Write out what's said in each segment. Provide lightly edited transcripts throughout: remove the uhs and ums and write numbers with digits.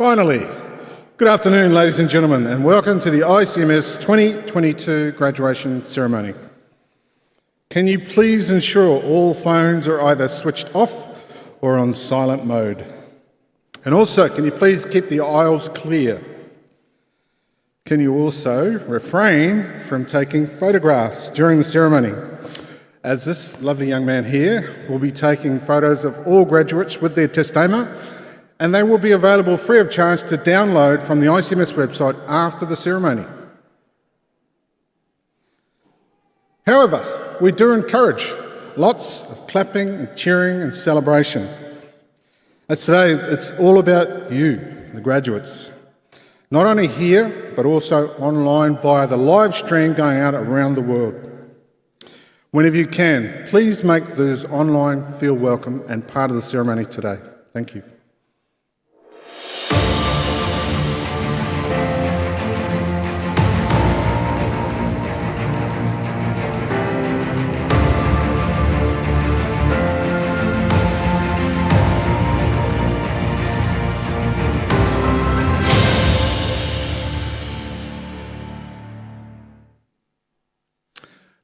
Finally, good afternoon, ladies and gentlemen, and welcome to the ICMS 2022 graduation ceremony. Can you please ensure all phones are either switched off or on silent mode? And also, can you please keep the aisles clear? Can you also refrain from taking photographs during the ceremony, as this lovely young man here will be taking photos of all graduates with their testama, and they will be available free of charge to download from the ICMS website after the ceremony. However, we do encourage lots of clapping and cheering and celebration, as today it's all about you, the graduates. Not only here, but also online via the live stream going out around the world. Whenever you can, please make those online feel welcome and part of the ceremony today. Thank you.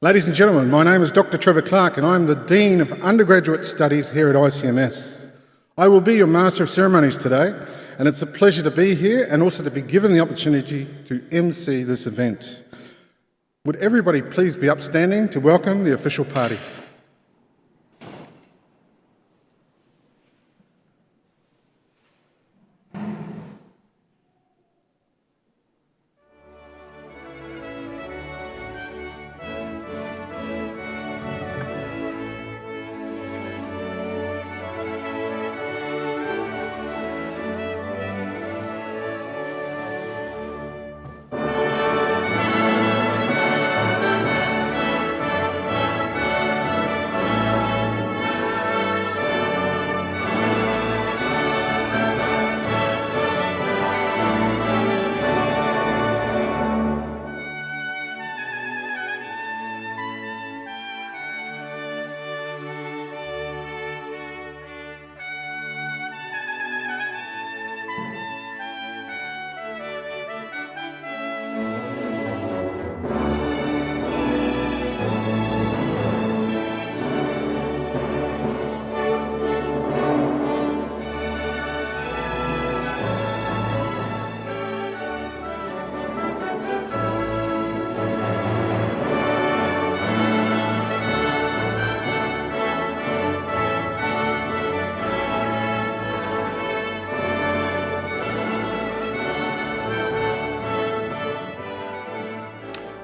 Ladies and gentlemen, my name is Dr. Trevor Clark and I'm the Dean of Undergraduate Studies here at ICMS. I will be your Master of Ceremonies today, and it's a pleasure to be here and also to be given the opportunity to MC this event. Would everybody please be upstanding to welcome the official party?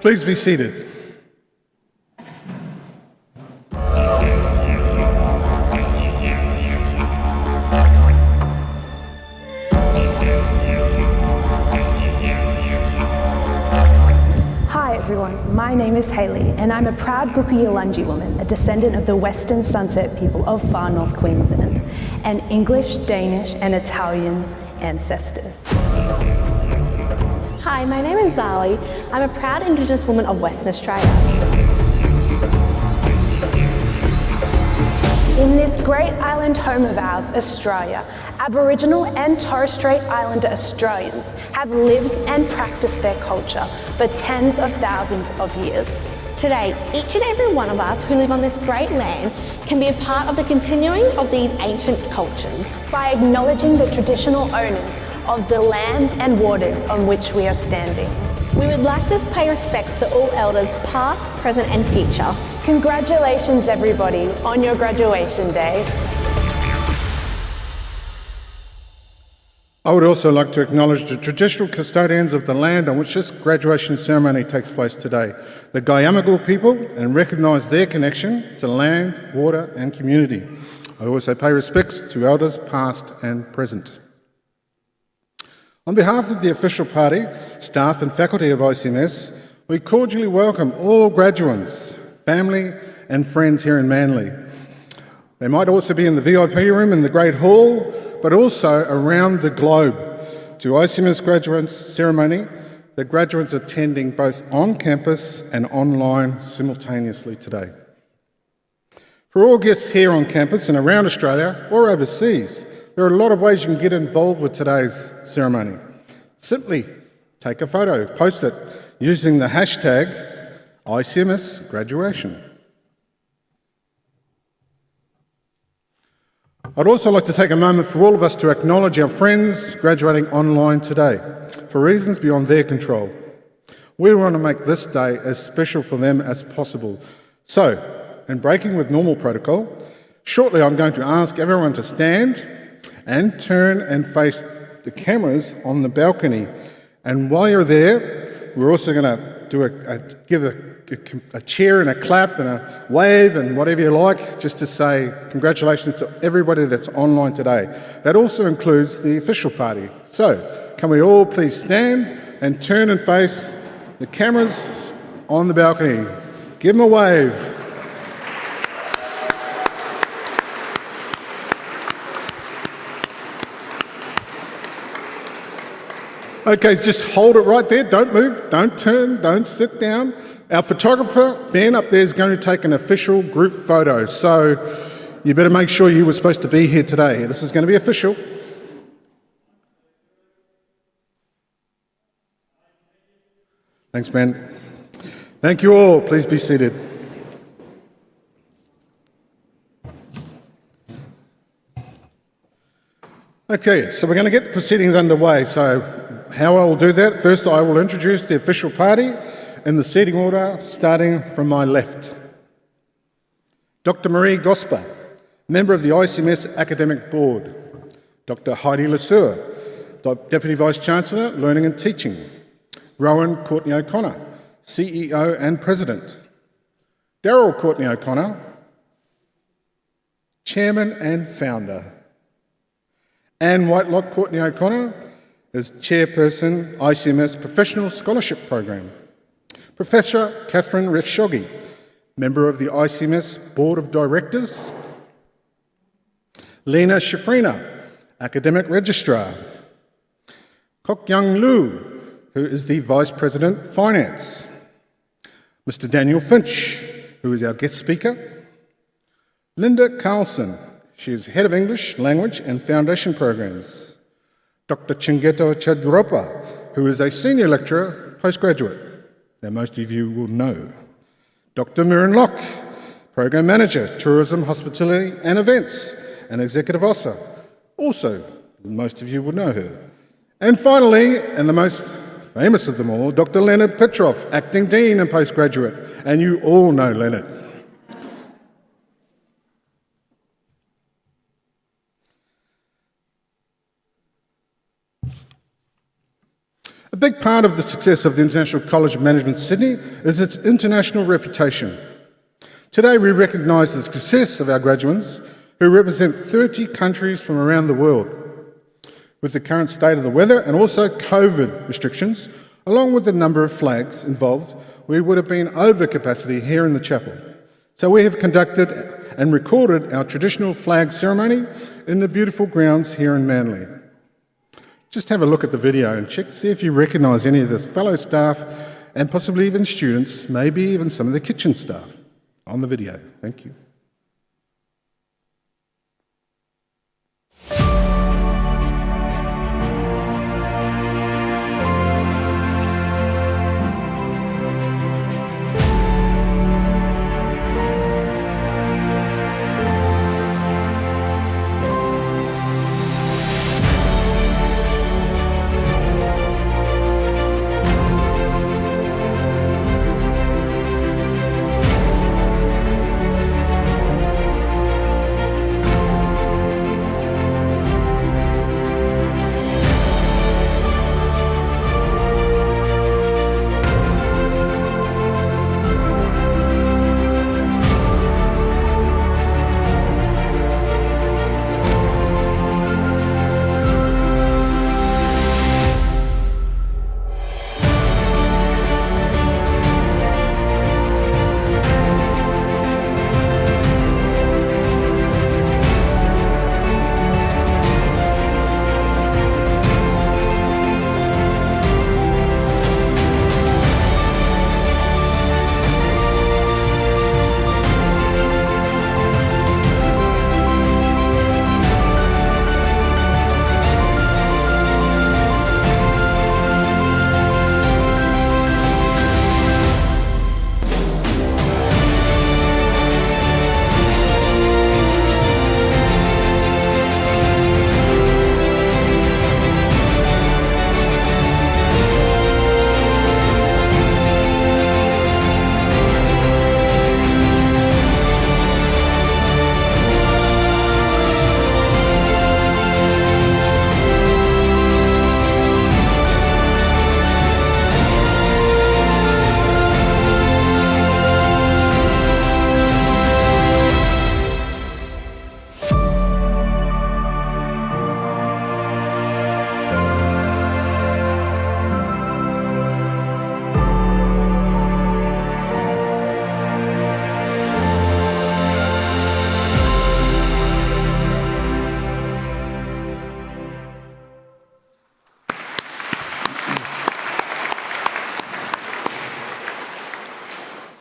Please be seated. Hi everyone, my name is Hayley and I'm a proud Gukuyalunji woman, a descendant of the Western Sunset people of far north Queensland, and English, Danish and Italian ancestors. Hi, my name is Zali. I'm a proud Indigenous woman of Western Australia. In this great island home of ours, Australia, Aboriginal and Torres Strait Islander Australians have lived and practiced their culture for tens of thousands of years. Today, each and every one of us who live on this great land can be a part of the continuing of these ancient cultures. By acknowledging the traditional owners of the land and waters on which we are standing. We would like to pay respects to all elders past, present and future. Congratulations everybody on your graduation day. I would also like to acknowledge the traditional custodians of the land on which this graduation ceremony takes place today, the Gayamagal people, and recognise their connection to land, water and community. I also pay respects to elders past and present. On behalf of the official party, staff and faculty of ICMS, we cordially welcome all graduands, family and friends here in Manly. They might also be in the VIP room in the Great Hall, but also around the globe. To ICMS graduates ceremony, the graduates attending both on campus and online simultaneously today. For all guests here on campus and around Australia or overseas, There are a lot of ways you can get involved with today's ceremony. Simply take a photo, post it using the hashtag ICMS graduation. I'd also like to take a moment for all of us to acknowledge our friends graduating online today for reasons beyond their control. We want to make this day as special for them as possible. So, in breaking with normal protocol, shortly I'm going to ask everyone to stand and turn and face the cameras on the balcony. And while you're there, we're also going to give a cheer and a clap and a wave and whatever you like, just to say congratulations to everybody that's online today. That also includes the official party. So, can we all please stand and turn and face the cameras on the balcony? Give them a wave. Okay, just hold it right there. Don't move, don't turn, don't sit down. Our photographer, Ben, up there is going to take an official group photo. So you better make sure you were supposed to be here today. This is going to be official. Thanks, Ben. Thank you all. Please be seated. Okay, so we're going to get the proceedings underway. So how I will do that, first I will introduce the official party in the seating order, starting from my left. Dr. Marie Gosper, member of the ICMS Academic Board. Dr. Heidi Lesueur, Deputy Vice-Chancellor, Learning and Teaching. Rowan Courtney O'Connor, CEO and President. Daryl Courtney O'Connor, Chairman and Founder. Anne Whitelock Courtney O'Connor is Chairperson, ICMS Professional Scholarship Program. Professor Catherine Reshoggi, member of the ICMS Board of Directors. Lena Shafrina, Academic Registrar. Kok Young Lu, who is the Vice President, Finance. Mr. Daniel Finch, who is our guest speaker. Linda Carlson, she is Head of English, Language and Foundation Programs. Dr. Chingeto Chadropa, who is a Senior Lecturer, Postgraduate, that most of you will know. Dr. Mirren Locke, Program Manager, Tourism, Hospitality and Events, and Executive Officer. Also, most of you will know her. And finally, and the most famous of them all, Dr. Leonard Petrov, Acting Dean and Postgraduate, and you all know Leonard. A big part of the success of the International College of Management Sydney is its international reputation. Today we recognise the success of our graduands who represent 30 countries from around the world. With the current state of the weather and also COVID restrictions, along with the number of flags involved, we would have been over capacity here in the chapel. So we have conducted and recorded our traditional flag ceremony in the beautiful grounds here in Manly. Just have a look at the video and check, see if you recognise any of the fellow staff and possibly even students, maybe even some of the kitchen staff on the video. Thank you.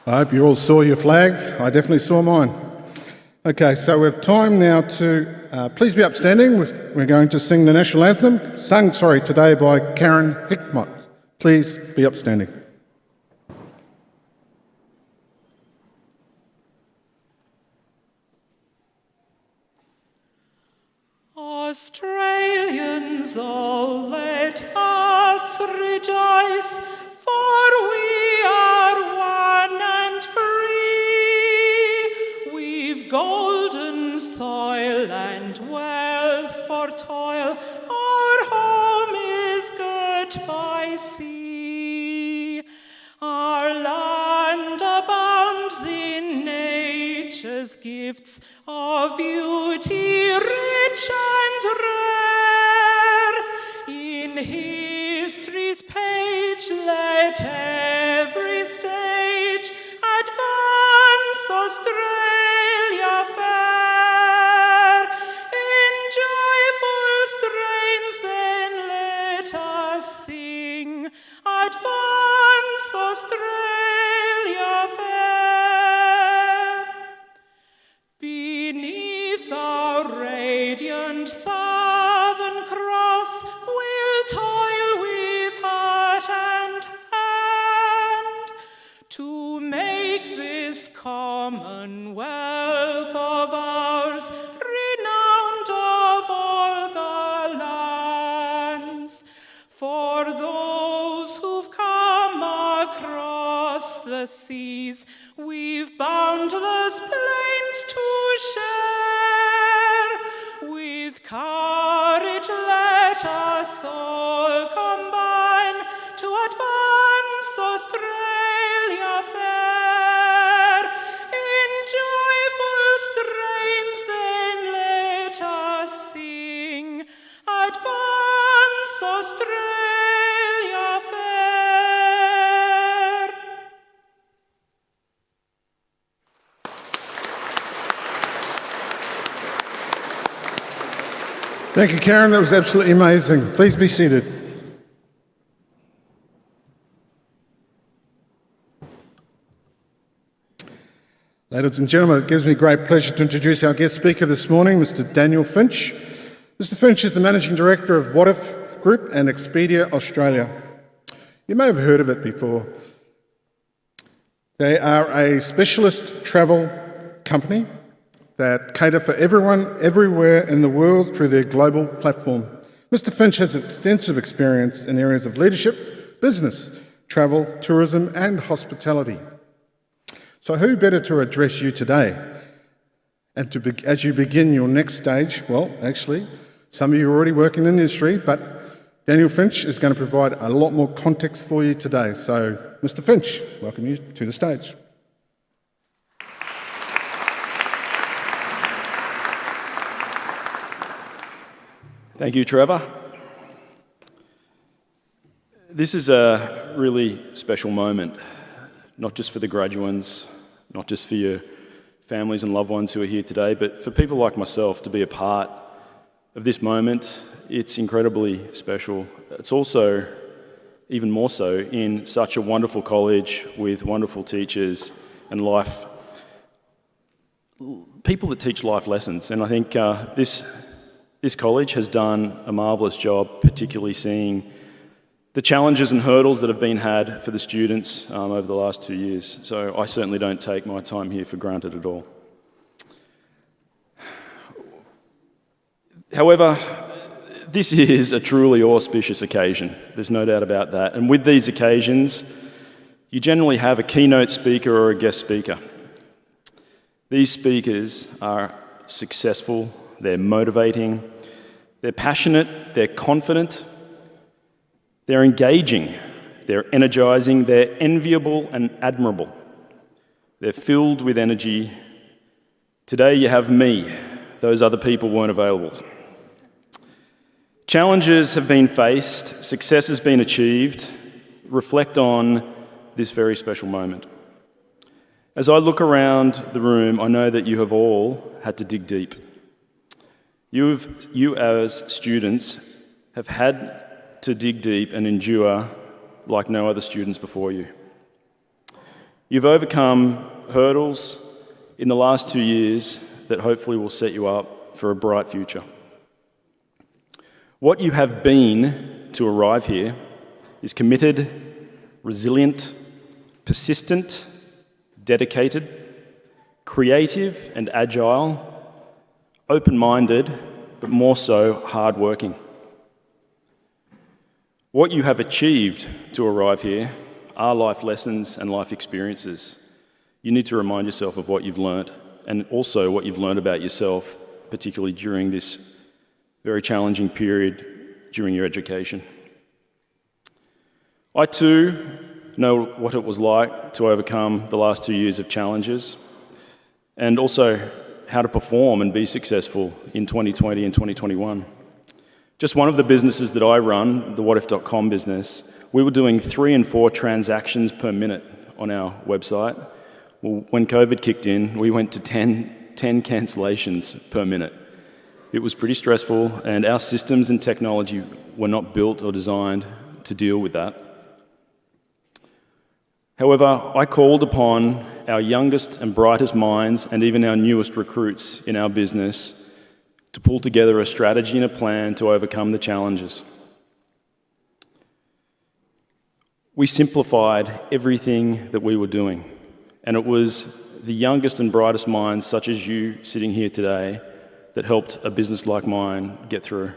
I hope you all saw your flag. I definitely saw mine. Okay, so we have time now to please be upstanding. We're going to sing the national anthem, sung today by Karen Hickmott. Please be upstanding. Australians, all let us rejoice, for we are one and free. We've golden soil and wealth for toil, our home is good by sea. Our land abounds in nature's gifts of beauty rich and rare. In history's page let every stage advance Australia fair. In joyful strains then let us sing, advance Australia fair. Beneath our radiant Southern Cross, we'll toil with heart and hand to make this commonwealth of ours renowned of all the lands. For those who've come across the seas, we've boundless plains to share. With courage let us all combine to advance Australia fair. In joyful strains then let us sing, advance Australia fair. Thank you, Karen. That was absolutely amazing. Please be seated. Ladies and gentlemen, it gives me great pleasure to introduce our guest speaker this morning, Mr. Daniel Finch. Mr. Finch is the Managing Director of What If Group and Expedia Australia. You may have heard of it before. They are a specialist travel company that cater for everyone, everywhere in the world through their global platform. Mr. Finch has extensive experience in areas of leadership, business, travel, tourism and hospitality. So who better to address you today? And as you begin your next stage, well, actually, some of you are already working in the industry, but Daniel Finch is going to provide a lot more context for you today. So, Mr. Finch, welcome you to the stage. Thank you, Trevor. This is a really special moment, not just for the graduands, not just for your families and loved ones who are here today, but for people like myself to be a part of this moment. It's incredibly special. It's also even more so in such a wonderful college with wonderful teachers and people that teach life lessons. And I think this college has done a marvellous job, particularly seeing the challenges and hurdles that have been had for the students over the last 2 years. So I certainly don't take my time here for granted at all. However, this is a truly auspicious occasion. There's no doubt about that. And with these occasions, you generally have a keynote speaker or a guest speaker. These speakers are successful, they're motivating, they're passionate, they're confident, they're engaging, they're energizing, they're enviable and admirable. They're filled with energy. Today you have me. Those other people weren't available. Challenges have been faced, success has been achieved. Reflect on this very special moment. As I look around the room, I know that you have all had to dig deep. You as students have had to dig deep and endure like no other students before you. You've overcome hurdles in the last 2 years that hopefully will set you up for a bright future. What you have been to arrive here is committed, resilient, persistent, dedicated, creative and agile, open-minded, but more so hard-working. What you have achieved to arrive here are life lessons and life experiences. You need to remind yourself of what you've learnt and also what you've learned about yourself, particularly during this very challenging period during your education. I too know what it was like to overcome the last 2 years of challenges and also how to perform and be successful in 2020 and 2021. Just one of the businesses that I run, the whatif.com business, we were doing 3 and 4 transactions per minute on our website. Well, when COVID kicked in, we went to 10 cancellations per minute. It was pretty stressful, and our systems and technology were not built or designed to deal with that. However, I called upon our youngest and brightest minds and even our newest recruits in our business to pull together a strategy and a plan to overcome the challenges. We simplified everything that we were doing, and it was the youngest and brightest minds, such as you sitting here today, that helped a business like mine get through.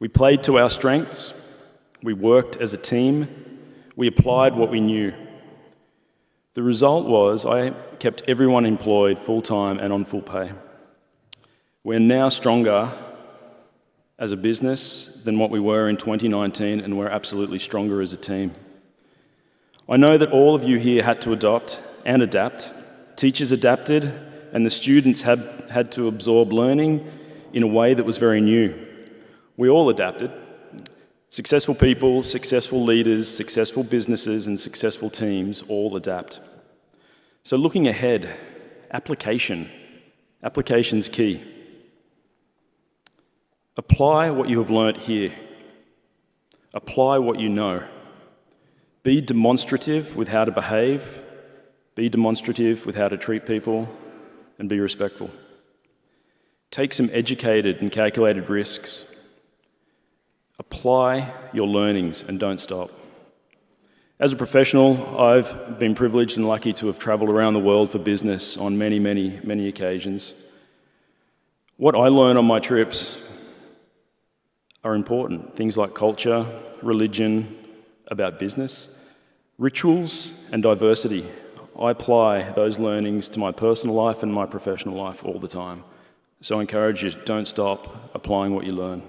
We played to our strengths, we worked as a team, we applied what we knew. The result was I kept everyone employed full-time and on full pay. We're now stronger as a business than what we were in 2019, and we're absolutely stronger as a team. I know that all of you here had to adopt and adapt. Teachers adapted, and the students had to absorb learning in a way that was very new. We all adapted. Successful people, successful leaders, successful businesses, and successful teams all adapt. So looking ahead, application. Application's key. Apply what you have learnt here. Apply what you know. Be demonstrative with how to behave. Be demonstrative with how to treat people, and be respectful. Take some educated and calculated risks. Apply your learnings and don't stop. As a professional, I've been privileged and lucky to have travelled around the world for business on many, many, many occasions. What I learn on my trips are important. Things like culture, religion, about business, rituals, and diversity. I apply those learnings to my personal life and my professional life all the time. So I encourage you, don't stop applying what you learn.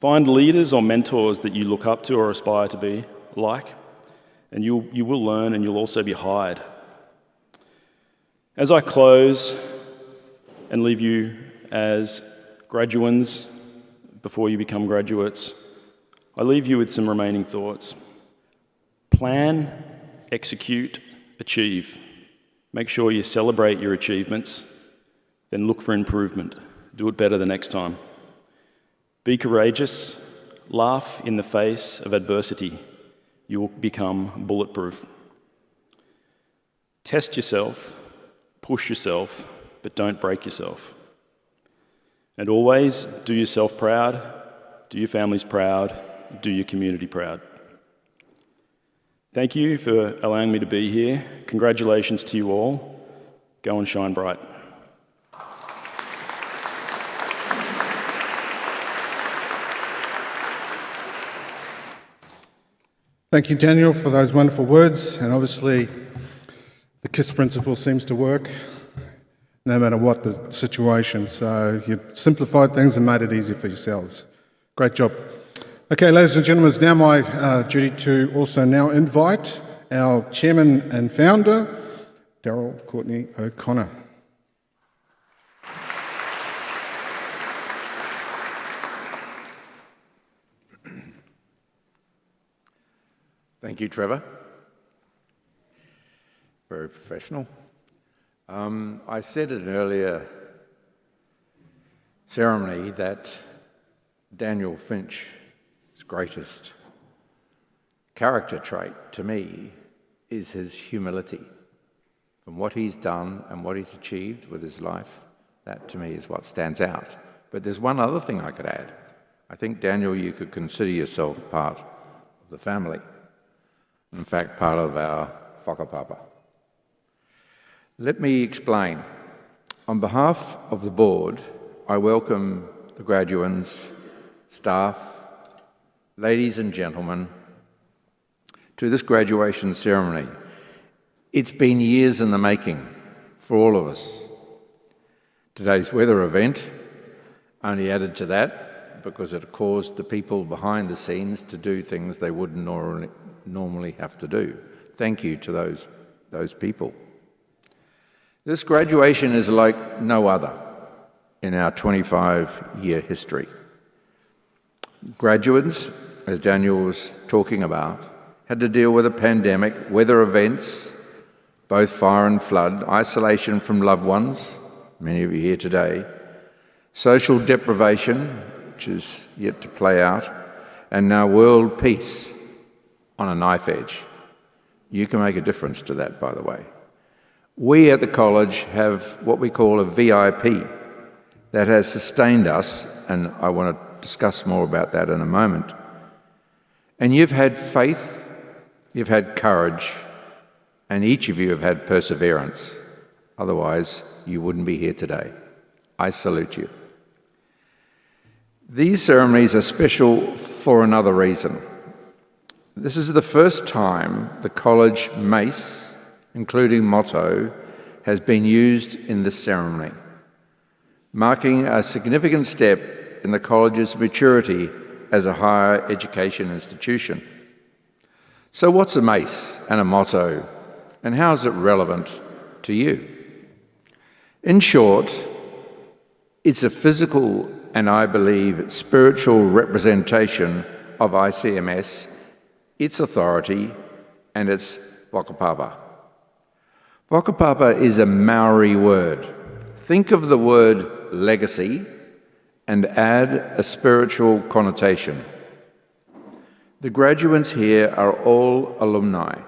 Find leaders or mentors that you look up to or aspire to be like, and you will learn, and you'll also be hired. As I close and leave you as graduands before you become graduates, I leave you with some remaining thoughts. Plan, execute, achieve. Make sure you celebrate your achievements, then look for improvement. Do it better the next time. Be courageous, laugh in the face of adversity. You will become bulletproof. Test yourself, push yourself, but don't break yourself. And always do yourself proud, do your families proud, do your community proud. Thank you for allowing me to be here. Congratulations to you all. Go and shine bright. Thank you, Daniel, for those wonderful words. And obviously, the KISS principle seems to work no matter what the situation. So you simplified things and made it easy for yourselves. Great job. Okay, ladies and gentlemen, it's now my duty to also now invite our chairman and founder, Daryl Courtney O'Connor. Thank you, Trevor. Very professional. I said at an earlier ceremony that Daniel Finch's greatest character trait to me is his humility. From what he's done and what he's achieved with his life, that to me is what stands out. But there's one other thing I could add. I think, Daniel, you could consider yourself part of the family. In fact, part of our whakapapa. Let me explain. On behalf of the board, I welcome the graduands, staff, ladies and gentlemen, to this graduation ceremony. It's been years in the making for all of us. Today's weather event only added to that because it caused the people behind the scenes to do things they wouldn't normally have to do. Thank you to those people. This graduation is like no other in our 25-year history. Graduates, as Daniel was talking about, had to deal with a pandemic, weather events, both fire and flood, isolation from loved ones, many of you here today, social deprivation, which is yet to play out, and now world peace on a knife edge. You can make a difference to that, by the way. We at the college have what we call a VIP that has sustained us, and I want to discuss more about that in a moment. And you've had faith, you've had courage, and each of you have had perseverance. Otherwise, you wouldn't be here today. I salute you. These ceremonies are special for another reason. This is the first time the college mace, including motto, has been used in this ceremony, marking a significant step in the college's maturity as a higher education institution. So what's a mace and a motto, and how is it relevant to you? In short, it's a physical and, I believe, spiritual representation of ICMS, its authority, and its whakapapa. Whakapapa is a Maori word. Think of the word legacy and add a spiritual connotation. The graduates here are all alumni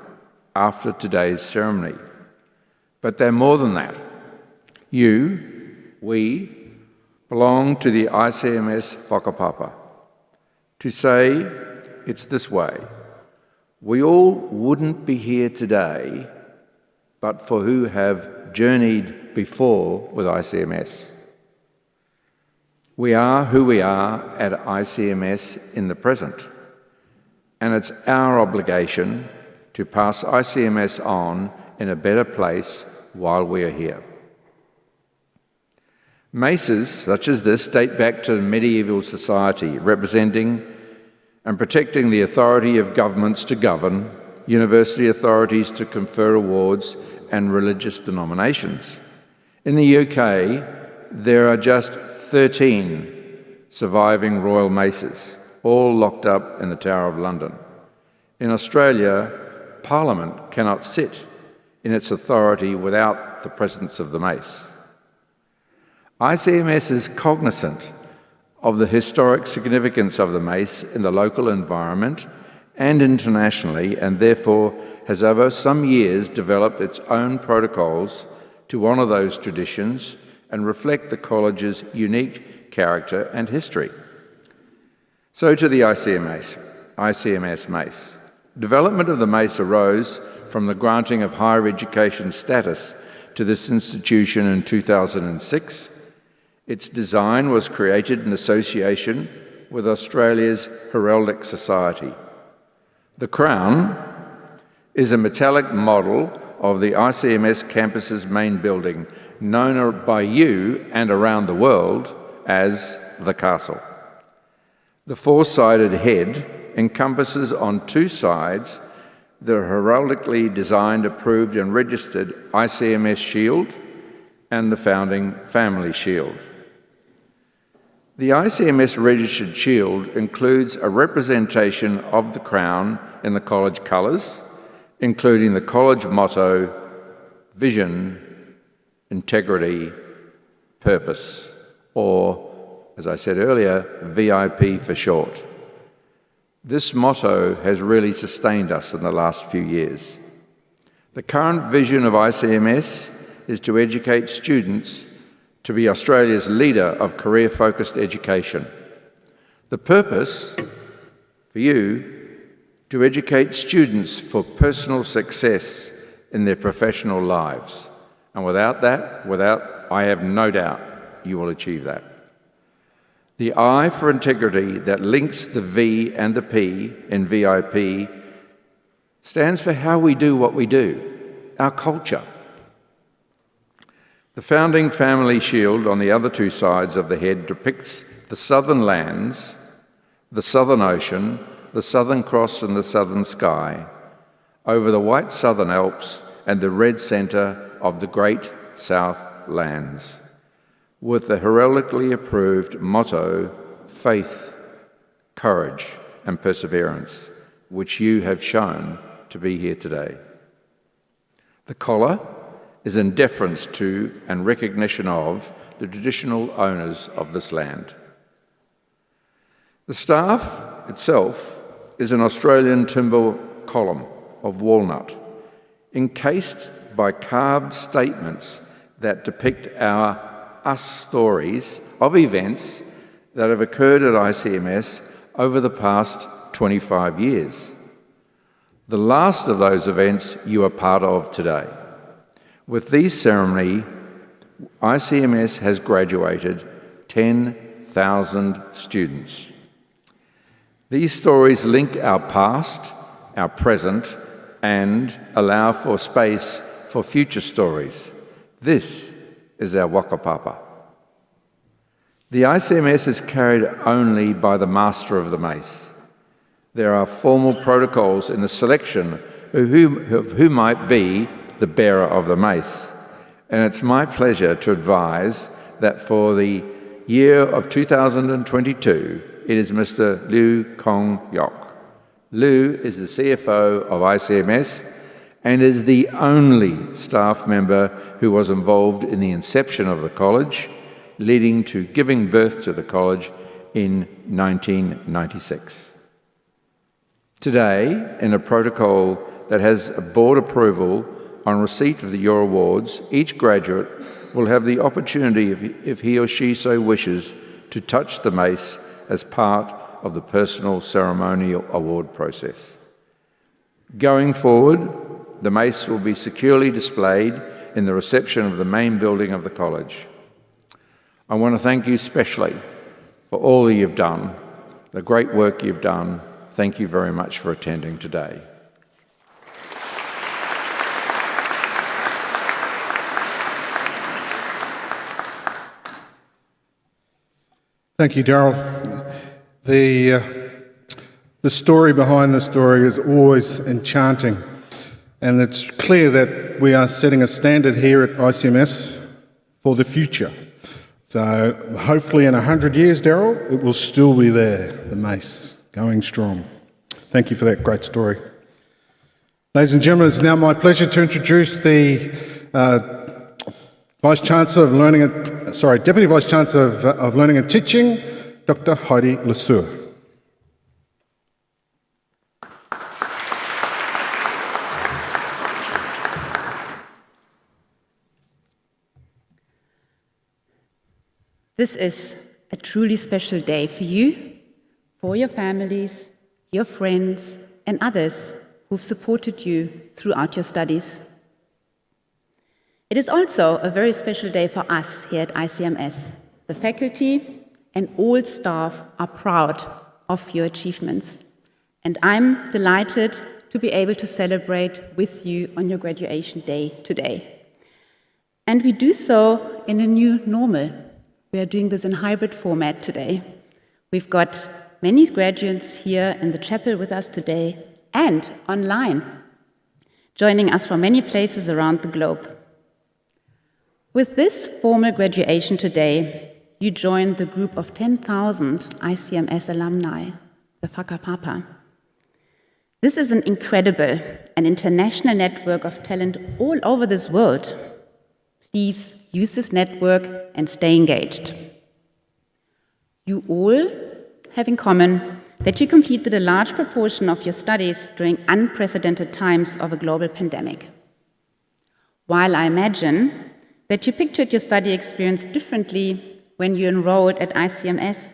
after today's ceremony, but they're more than that. We belong to the ICMS whakapapa. To say it's this way, we all wouldn't be here today but for who have journeyed before with ICMS. We are who we are at ICMS in the present, and it's our obligation to pass ICMS on in a better place while we are here. Maces such as this date back to medieval society, representing and protecting the authority of governments to govern, university authorities to confer awards, and religious denominations. In the UK, there are just 13 surviving royal maces, all locked up in the Tower of London. In Australia, Parliament cannot sit in its authority without the presence of the mace. ICMS is cognizant of the historic significance of the mace in the local environment and internationally, and therefore has over some years developed its own protocols to honour those traditions and reflect the college's unique character and history. So to the ICMS mace. Development of the mace arose from the granting of higher education status to this institution in 2006. Its design was created in association with Australia's Heraldic Society. The crown is a metallic model of the ICMS campus's main building, known by you and around the world as the castle. The four-sided head encompasses on two sides the heraldically designed, approved and registered ICMS shield and the founding family shield. The ICMS registered shield includes a representation of the crown in the college colours, including the college motto, vision, integrity, purpose, or, as I said earlier, VIP for short. This motto has really sustained us in the last few years. The current vision of ICMS is to educate students to be Australia's leader of career-focused education. The purpose for you, to educate students for personal success in their professional lives. And I have no doubt you will achieve that. The I for integrity that links the V and the P in VIP stands for how we do what we do, our culture. The founding family shield on the other two sides of the head depicts the southern lands, the southern ocean, the southern cross and the southern sky, over the white southern Alps and the red centre of the great south lands, with the heroically approved motto, faith, courage and perseverance, which you have shown to be here today. The collar is in deference to and recognition of the traditional owners of this land. The staff itself is an Australian timber column of walnut, encased by carved statements that depict our us stories of events that have occurred at ICMS over the past 25 years. The last of those events you are part of today. With these ceremony, ICMS has graduated 10,000 students. These stories link our past, our present, and allow for space for future stories. This is our whakapapa. The ICMS is carried only by the master of the mace. There are formal protocols in the selection of who might be the bearer of the mace. And it's my pleasure to advise that for the year of 2022, it is Mr. Liu Kong Yok. Liu is the CFO of ICMS and is the only staff member who was involved in the inception of the college, leading to giving birth to the college in 1996. Today, in a protocol that has a board approval on receipt of your awards, each graduate will have the opportunity, if he or she so wishes, to touch the mace as part of the personal ceremonial award process. Going forward, the mace will be securely displayed in the reception of the main building of the college. I want to thank you especially for all that you've done, the great work you've done. Thank you very much for attending today. Thank you, Darryl. The story behind the story is always enchanting, and it's clear that we are setting a standard here at ICMS for the future. So hopefully in 100 years, Darryl, it will still be there, the mace, going strong. Thank you for that great story. Ladies and gentlemen, it's now my pleasure to introduce the Deputy Vice Chancellor of Learning and Teaching, Dr. Heidi Lesueur. This is a truly special day for you, for your families, your friends, and others who've supported you throughout your studies. It is also a very special day for us here at ICMS. The faculty and all staff are proud of your achievements, and I'm delighted to be able to celebrate with you on your graduation day today. And we do so in a new normal. We are doing this in hybrid format today. We've got many graduates here in the chapel with us today and online, joining us from many places around the globe. With this formal graduation today, you join the group of 10,000 ICMS alumni, the Whakapapa. This is an incredible and international network of talent all over this world. Please use this network and stay engaged. You all have in common that you completed a large proportion of your studies during unprecedented times of a global pandemic. While I imagine that you pictured your study experience differently when you enrolled at ICMS,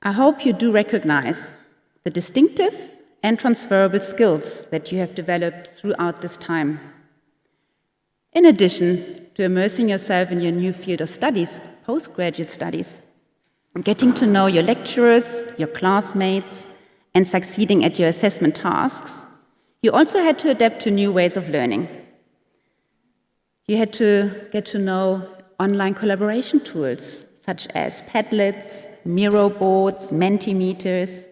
I hope you do recognize the distinctive and transferable skills that you have developed throughout this time. In addition to immersing yourself in your new field of studies, postgraduate studies, getting to know your lecturers, your classmates, and succeeding at your assessment tasks, you also had to adapt to new ways of learning. You had to get to know online collaboration tools, such as Padlets, Miro boards, Mentimeters.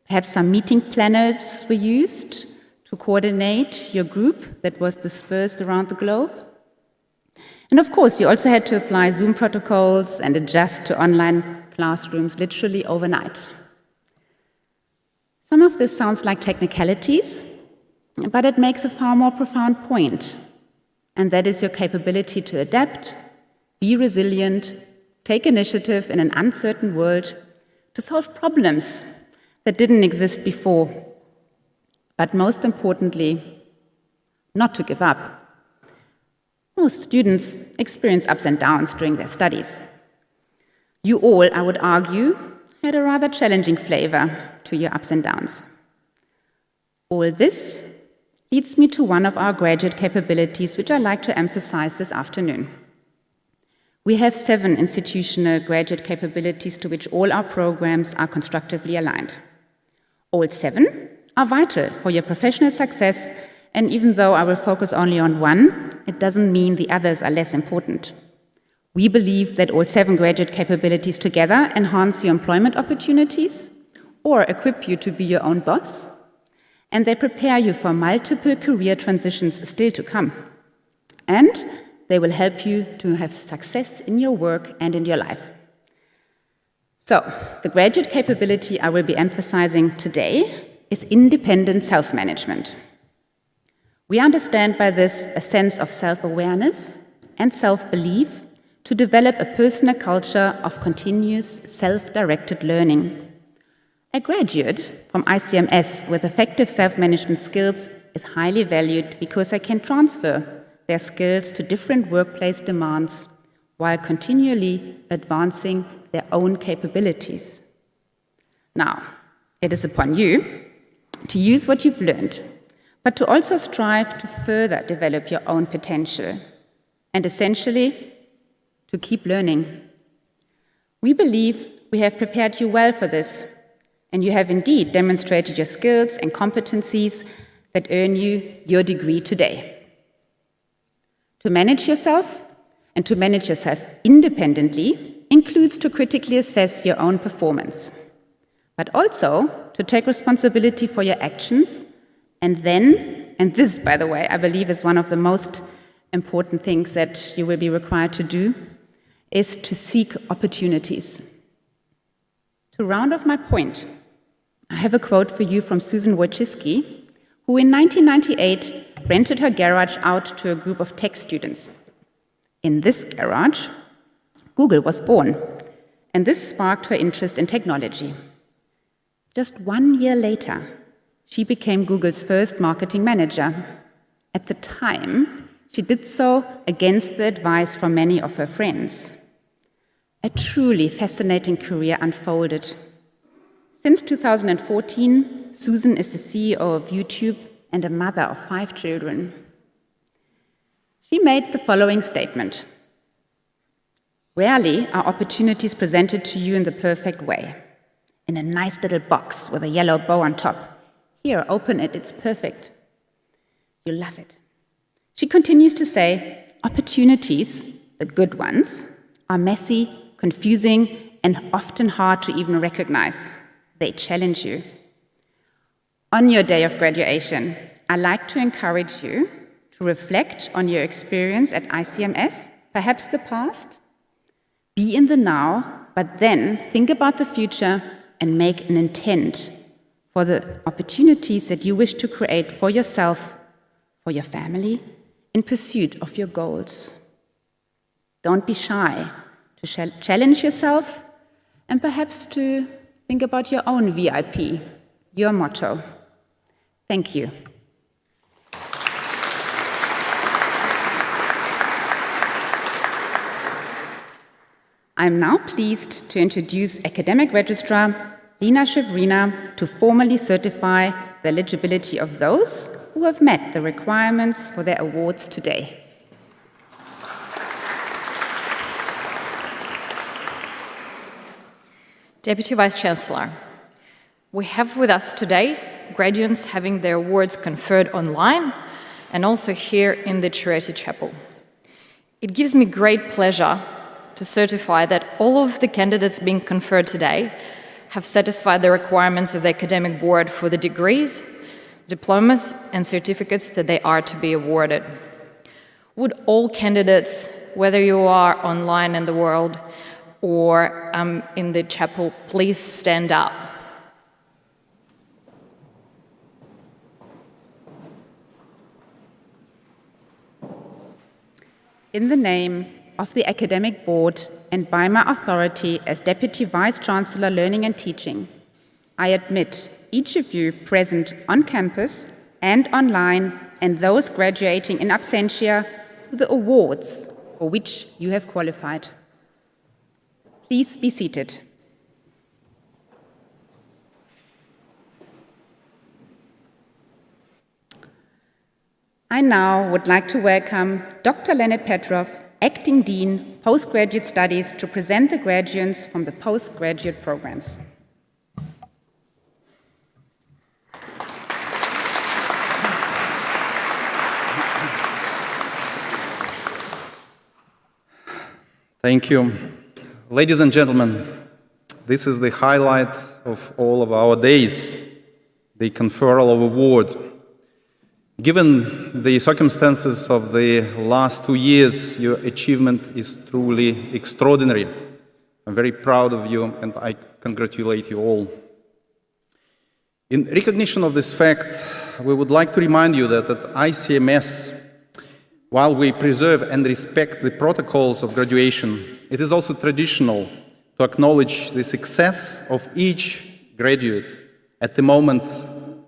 Perhaps some meeting planners were used to coordinate your group that was dispersed around the globe. And of course, you also had to apply Zoom protocols and adjust to online classrooms literally overnight. Some of this sounds like technicalities, but it makes a far more profound point, and that is your capability to adapt, be resilient, take initiative in an uncertain world, to solve problems that didn't exist before, but most importantly, not to give up. Most students experience ups and downs during their studies. You all, I would argue, had a rather challenging flavor to your ups and downs. All this leads me to one of our graduate capabilities, which I'd like to emphasize this afternoon. We have 7 institutional graduate capabilities to which all our programs are constructively aligned. All 7 are vital for your professional success, and even though I will focus only on one, it doesn't mean the others are less important. We believe that all 7 graduate capabilities together enhance your employment opportunities or equip you to be your own boss, and they prepare you for multiple career transitions still to come. And they will help you to have success in your work and in your life. So, the graduate capability I will be emphasizing today is independent self-management. We understand by this a sense of self-awareness and self-belief to develop a personal culture of continuous self-directed learning. A graduate from ICMS with effective self-management skills is highly valued because they can transfer their skills to different workplace demands while continually advancing their own capabilities. Now, it is upon you to use what you've learned, but to also strive to further develop your own potential and essentially to keep learning. We believe we have prepared you well for this, and you have indeed demonstrated your skills and competencies that earn you your degree today. To manage yourself and to manage yourself independently includes to critically assess your own performance, but also to take responsibility for your actions, and then, and this, by the way, I believe is one of the most important things that you will be required to do, is to seek opportunities. To round off my point, I have a quote for you from Susan Wojcicki, who in 1998 rented her garage out to a group of tech students. In this garage, Google was born, and this sparked her interest in technology. Just 1 year later, she became Google's first marketing manager. At the time, she did so against the advice from many of her friends. A truly fascinating career unfolded. Since 2014, Susan is the CEO of YouTube and a mother of 5 children. She made the following statement: "Rarely are opportunities presented to you in the perfect way, in a nice little box with a yellow bow on top. Here, open it, it's perfect. You'll love it." She continues to say, opportunities, the good ones, are messy, confusing, and often hard to even recognize. They challenge you. On your day of graduation, I'd like to encourage you to reflect on your experience at ICMS, perhaps the past. Be in the now, but then think about the future and make an intent for the opportunities that you wish to create for yourself, for your family, in pursuit of your goals. Don't be shy to challenge yourself and perhaps to think about your own VIP, your motto. Thank you. I'm now pleased to introduce Academic Registrar Lina Shevriina to formally certify the eligibility of those who have met the requirements for their awards today. Deputy Vice-Chancellor, we have with us today graduates having their awards conferred online and also here in the Charity Chapel. It gives me great pleasure to certify that all of the candidates being conferred today have satisfied the requirements of the academic board for the degrees, diplomas, and certificates that they are to be awarded. Would all candidates, whether you are online in the world or in the chapel, please stand up? In the name of the Academic Board and by my authority as Deputy Vice-Chancellor Learning and Teaching, I admit each of you present on campus and online and those graduating in absentia to the awards for which you have qualified. Please be seated. I now would like to welcome Dr. Leonard Petrov, Acting Dean, Postgraduate Studies, to present the graduates from the Postgraduate Programs. Thank you. Ladies and gentlemen, this is the highlight of all of our days, the conferral of award. Given the circumstances of the last 2 years, your achievement is truly extraordinary. I'm very proud of you and I congratulate you all. In recognition of this fact, we would like to remind you that at ICMS, while we preserve and respect the protocols of graduation, it is also traditional to acknowledge the success of each graduate at the moment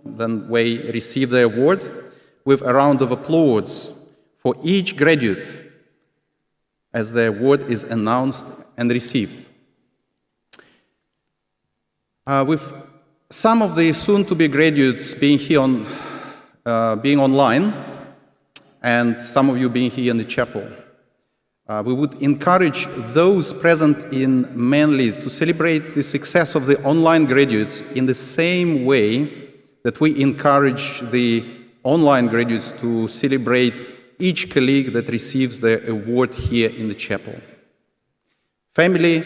when they receive their award, with a round of applause for each graduate as their award is announced and received. With some of the soon-to-be graduates being here being online, and some of you being here in the chapel, we would encourage those present in Manly to celebrate the success of the online graduates in the same way that we encourage the online graduates to celebrate each colleague that receives their award here in the chapel. Family,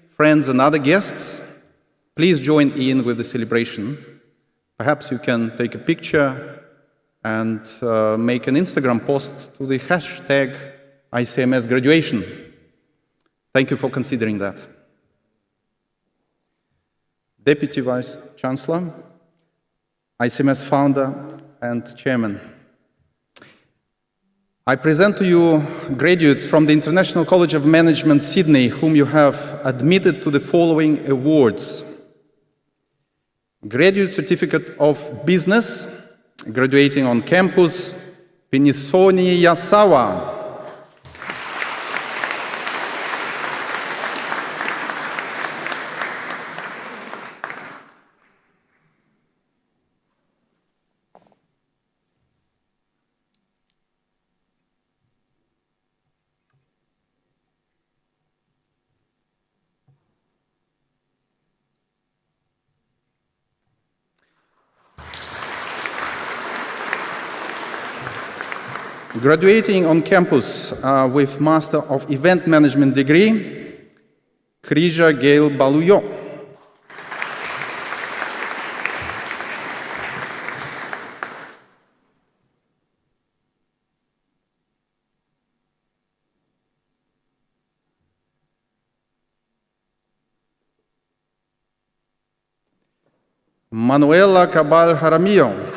friends, and other guests, please join in with the celebration. Perhaps you can take a picture and make an Instagram post to the hashtag ICMS graduation. Thank you for considering that. Deputy Vice Chancellor, ICMS founder and chairman, I present to you graduates from the International College of Management, Sydney, whom you have admitted to the following awards. Graduate Certificate of Business, graduating on campus, Pinisoni Yasawa. Graduating on campus with Master of Event Management degree, Krija Gail Baluyo. Manuela Cabal Jaramillo.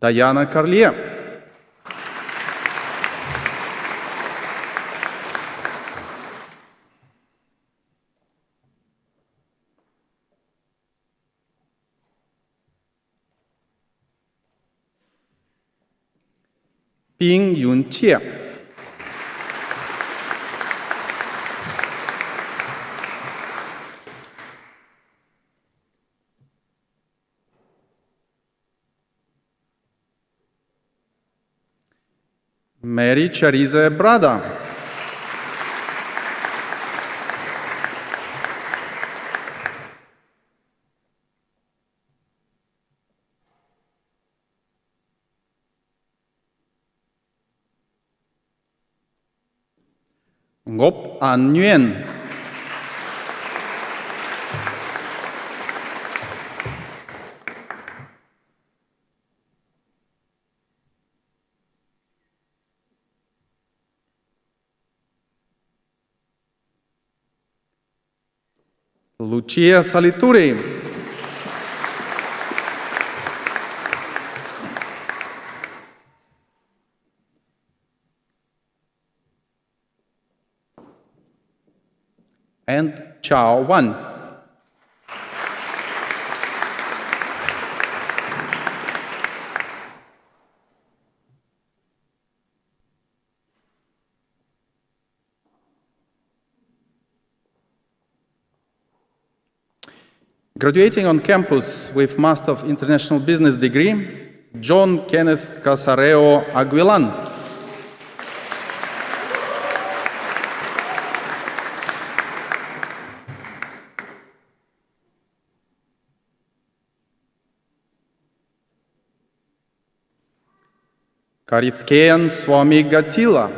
Diana Carlier. Ping Yun Chia. Mary Charize Brada. Ngop An Nguyen. Lucia Salituri. And Chao Wan. Graduating on campus with Master of International Business degree, John Kenneth Casareo Aguilan. Karithkeyan Swami Gatila.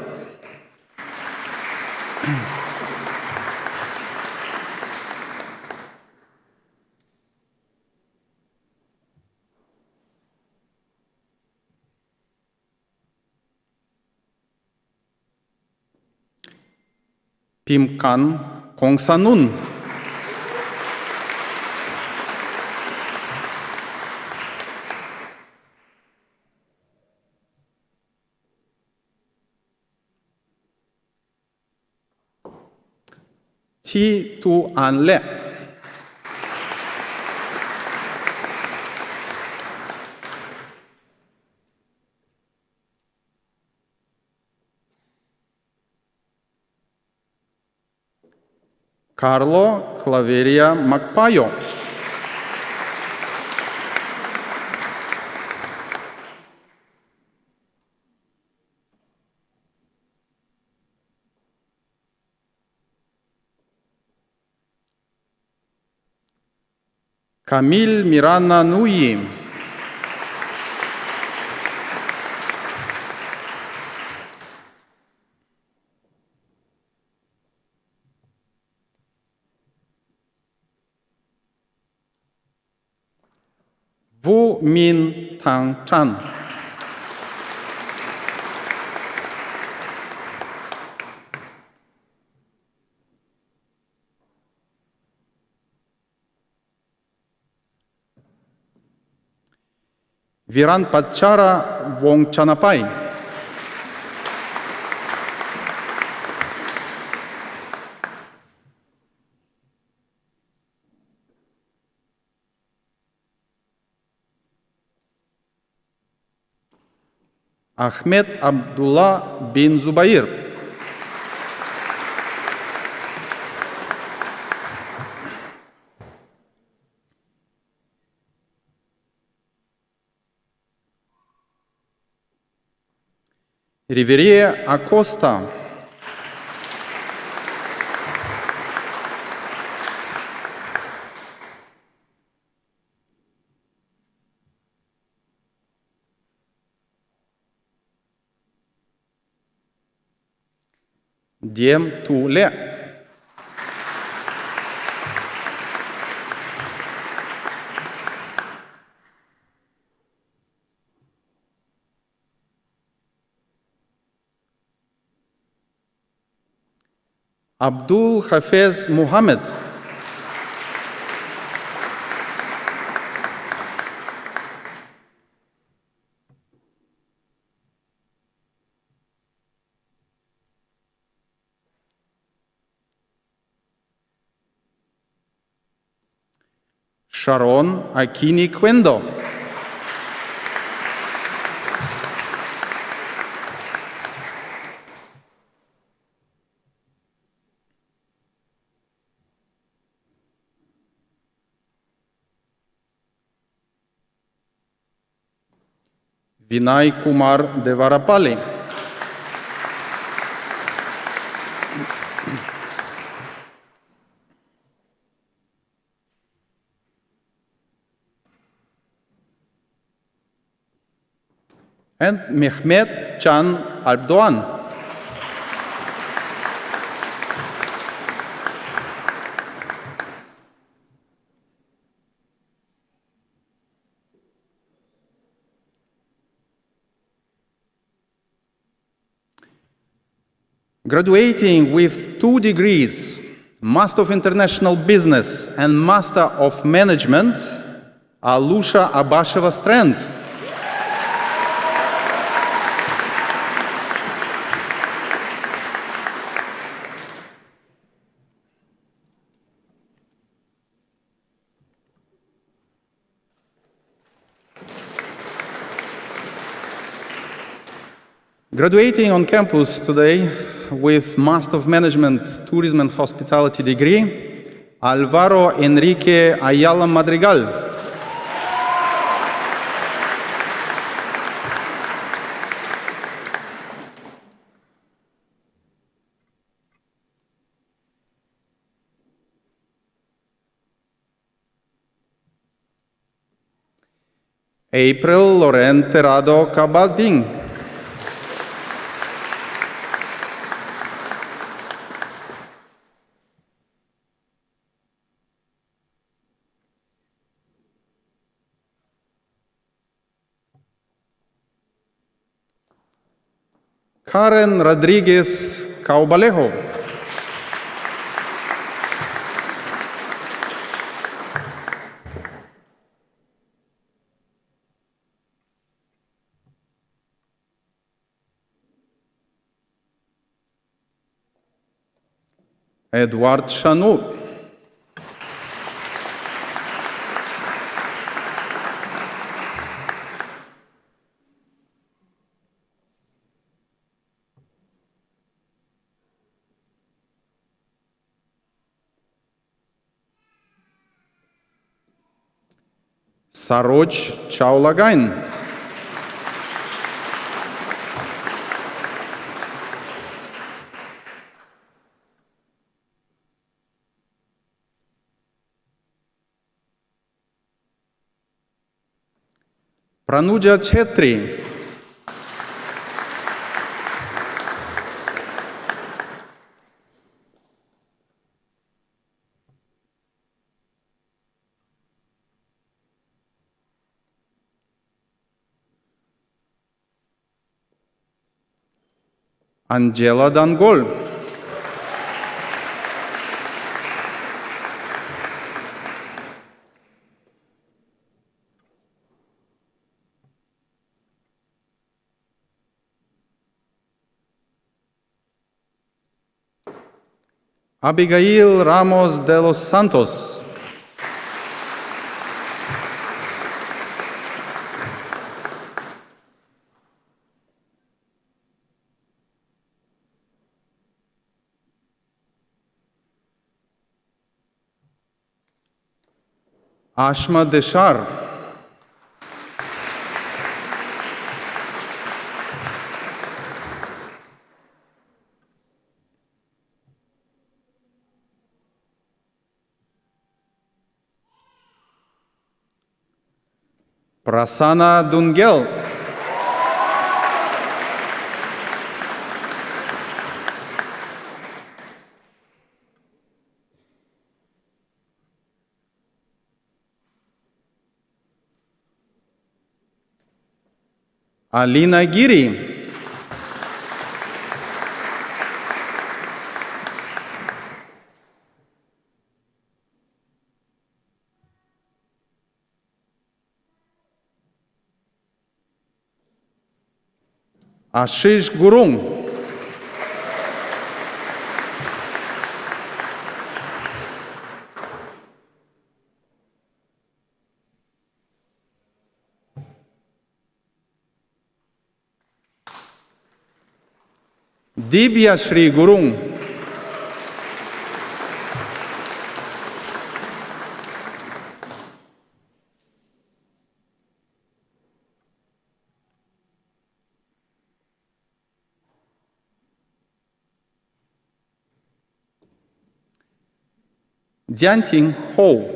Pimkan Kongsanun. Thi Tu An Le. Carlo Claveria Macpayo. Camille Mirana Nui. Wu Min Tang Chan. Viran Pachara Wong Chanapai. Ahmed Abdullah bin Zubair. Riveria Acosta. Diem Tu Le. Abdul Hafez Muhammad. Sharon Akini Quendo. Vinay Kumar Devarapalli. And Mehmet Can Alpdoğan. Graduating with 2 degrees, Master of International Business and Master of Management, Alusha Abasheva Strand. Graduating on campus today with Master of Management, Tourism and Hospitality degree, Alvaro Enrique Ayala Madrigal. April Loren Terrado Cabalding. Karen Rodriguez Caubalejo. Edward Chanut. Saroj Chaulagain. Pranuja Chetri. Angela Dangol. Abigail Ramos de los Santos. Ashma Deshar. Prasanna Dungel. Alina Giri. Ashish Gurung. Dibya Shri Gurung. Jianting Ho.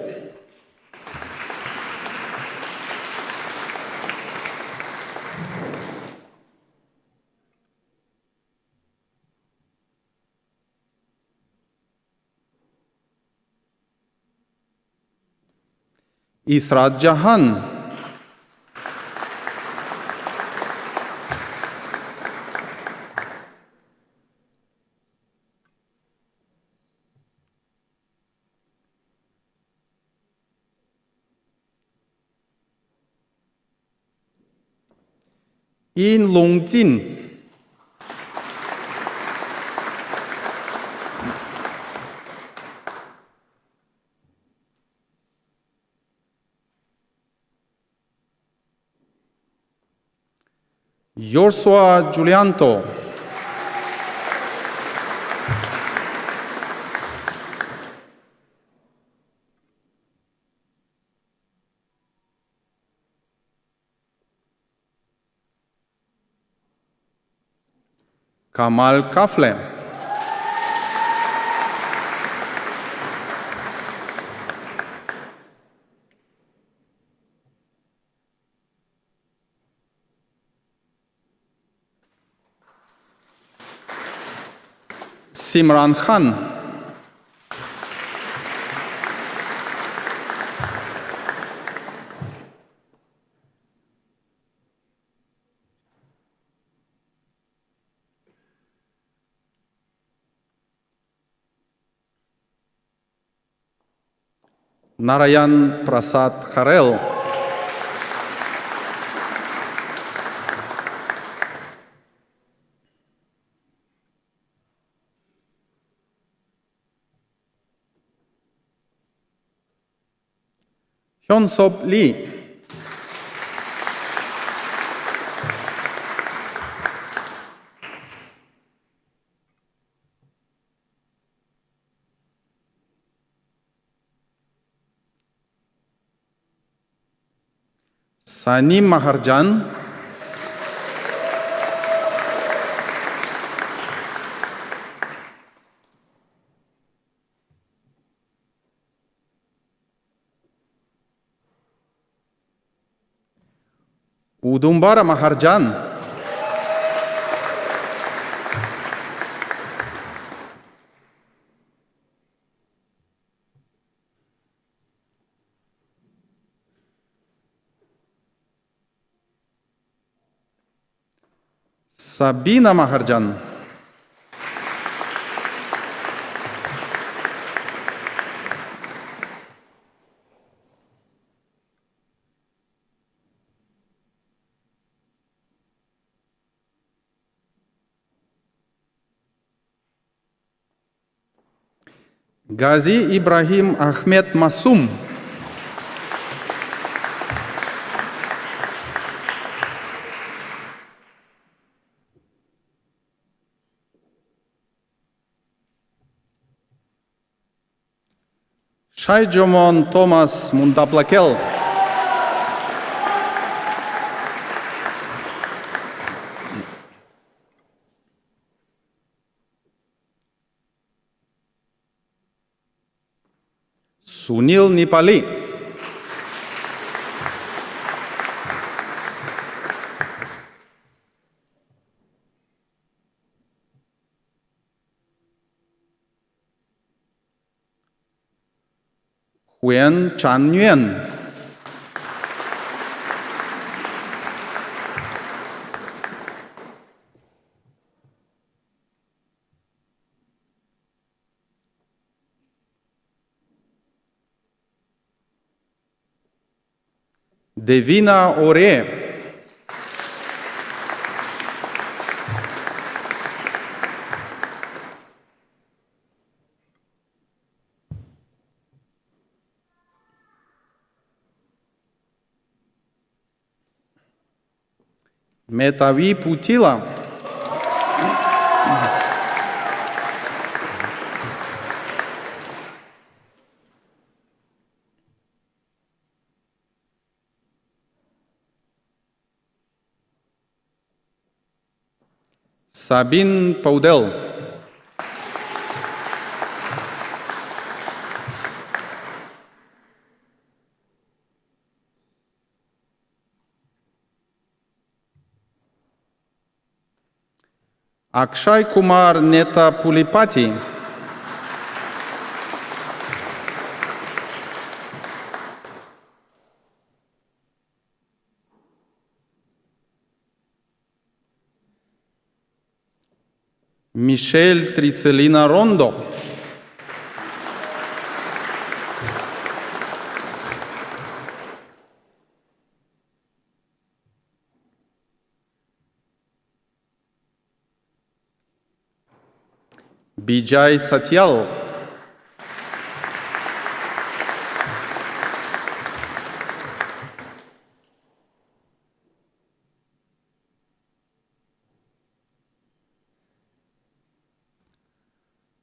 Israt Jahan. In Longjin. Joshua Giulianto. Kamal Kafle. Simran Khan. Narayan Prasad Kharel. Hyunsop Lee. Sani Maharjan. Udumbara Maharjan. Sabina Maharjan. Ghazi Ibrahim Ahmed Masum. Shaijomon Thomas Mundaplakel. Sunil Nipali. Huyen Chan Nguyen. Devina Ore. Metavi Putila. Sabine Paudel. Akshay Kumar Neta Pulipati. Michelle Tricelina Rondo. Bijay Satyal.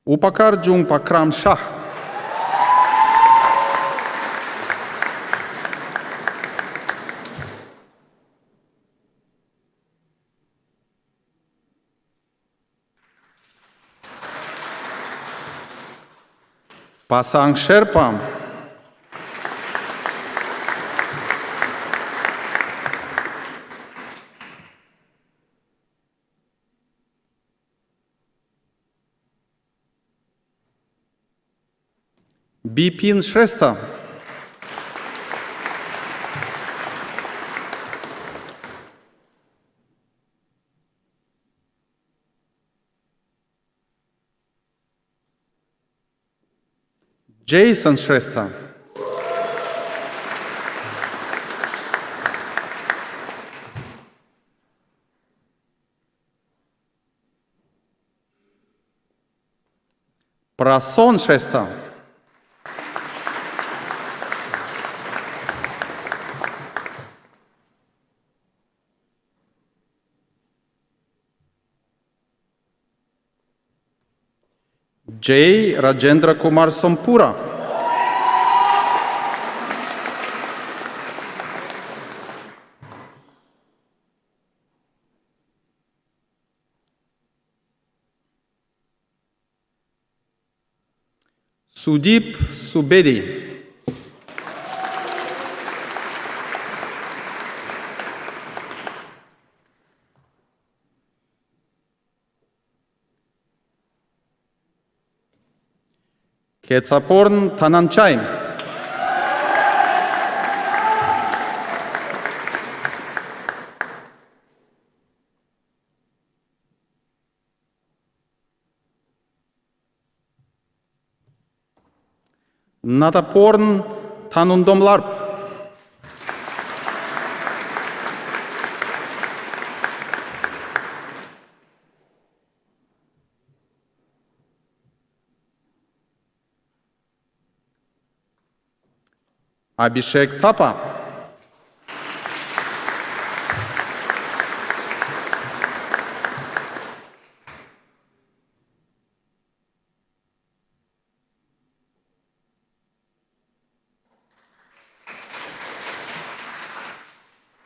Upakar Pakram Shah. Pasang Sherpa. Bipin Shrestha. Jason Shrestha. Prason Shrestha. Jay Rajendra Kumar Sompura. Sudeep Subedi. Ketsaporn Tananchai. Nataporn Tanundomlarp. Abhishek Thapa.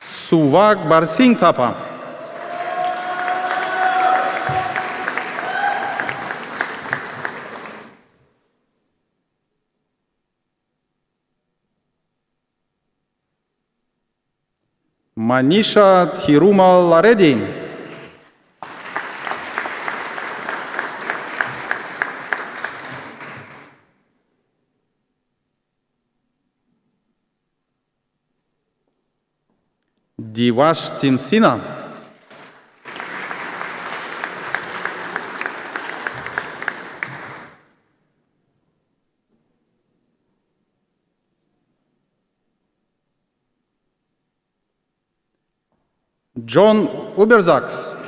Suvag Barsingh Thapa. Manisha Thirumal Laredi. Divash Timsina. John Uberzaks.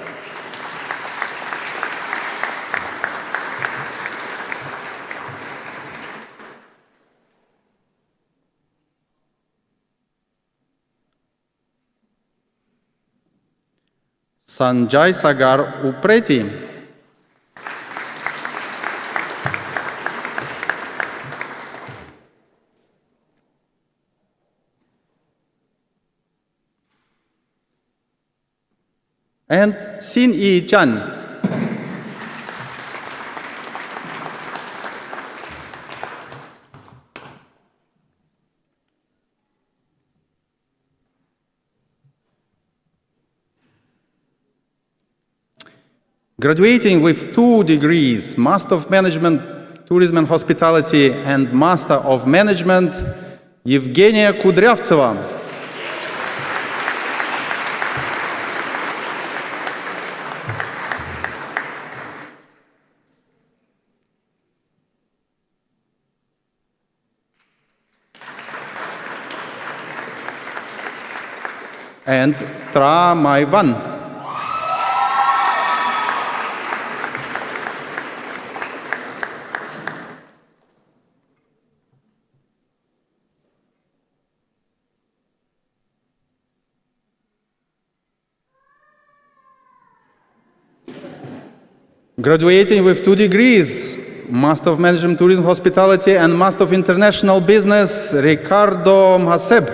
Sanjay Sagar Upreti. And Sin Yi Chan. Graduating with 2 degrees, Master of Management, Tourism and Hospitality, and Master of Management, Evgenia Kudryavtseva. And Tra Maivan. Graduating with 2 degrees, Master of Management, Tourism, Hospitality, and Master of International Business, Ricardo Mhaseb.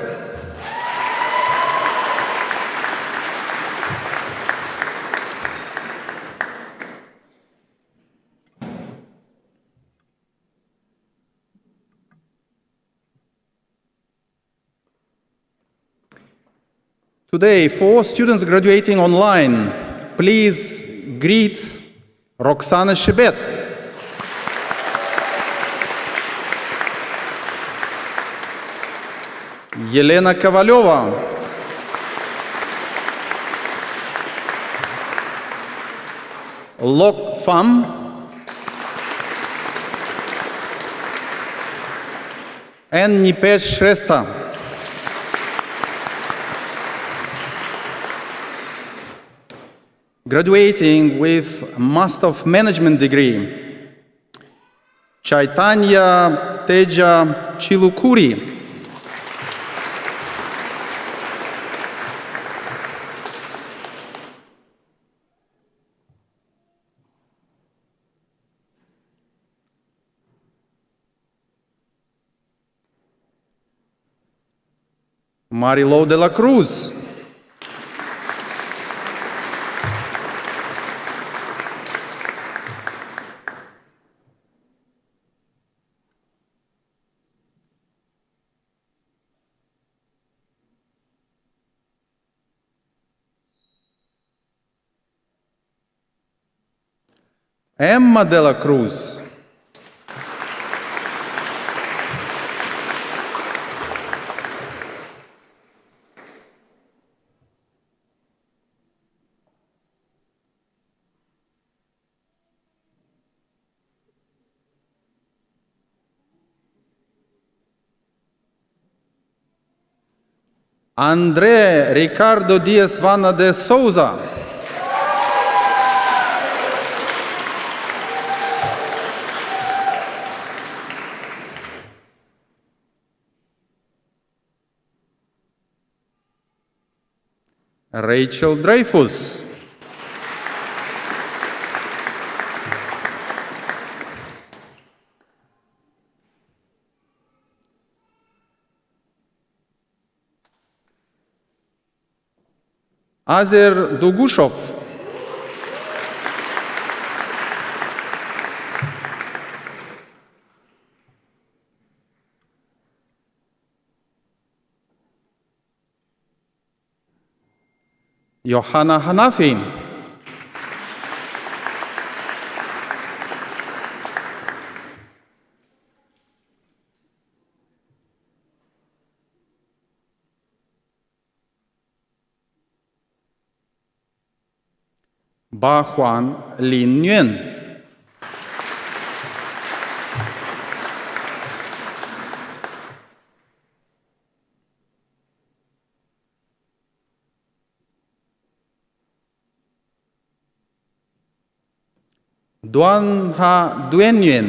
Today, for students graduating online, please greet Roxana Shebet. Елена Ковалева. Lok Pham. And Nipesh Shrestha. Graduating with Master of Management degree, Chaitanya Teja Chilukuri. Marilo de la Cruz. Emma de la Cruz. André Ricardo Diaz Vana de Souza. Rachel Dreyfus. Azer Dugushov. Johanna Hanafi. Ba Huan Lin Nguyen. Duan Ha Duen Nguyen.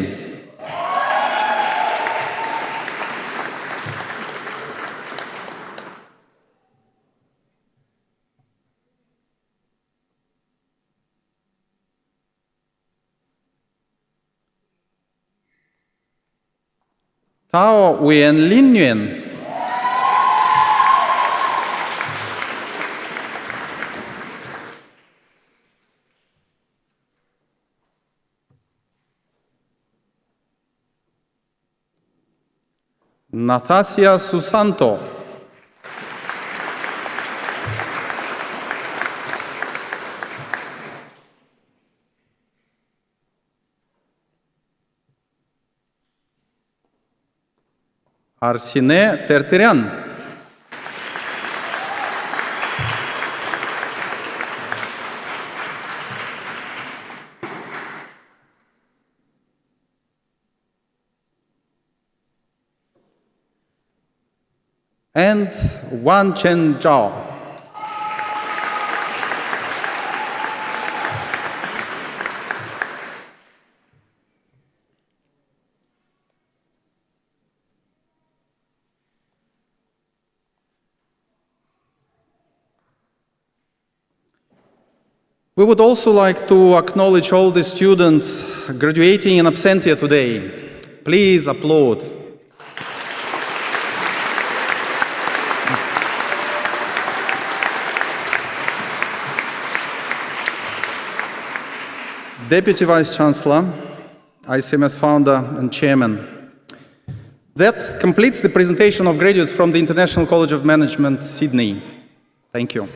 Tao Wen Lin Nguyen. Nastasia Susanto. Arsine Terteryan. And Wan Chen Zhao. We would also like to acknowledge all the students graduating in absentia today. Please applaud. Deputy Vice Chancellor, ICMS founder and chairman. That completes the presentation of graduates from the International College of Management, Sydney. Thank you.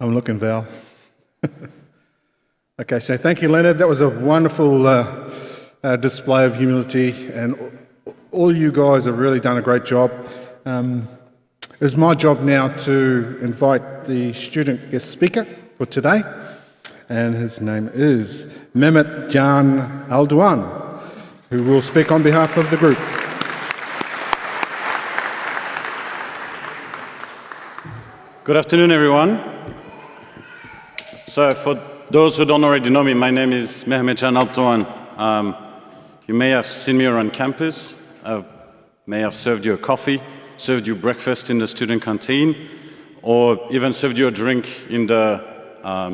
I'm looking, Val. Okay, so thank you, Leonard. That was a wonderful display of humility, and all you guys have really done a great job. It's my job now to invite the student guest speaker for today, and his name is Mehmet Can Aldoan, who will speak on behalf of the group. Good afternoon, everyone. So for those who don't already know me, my name is Mehmet Can Aldoan. You may have seen me around campus. I may have served you a coffee, served you breakfast in the student canteen, or even served you a drink in the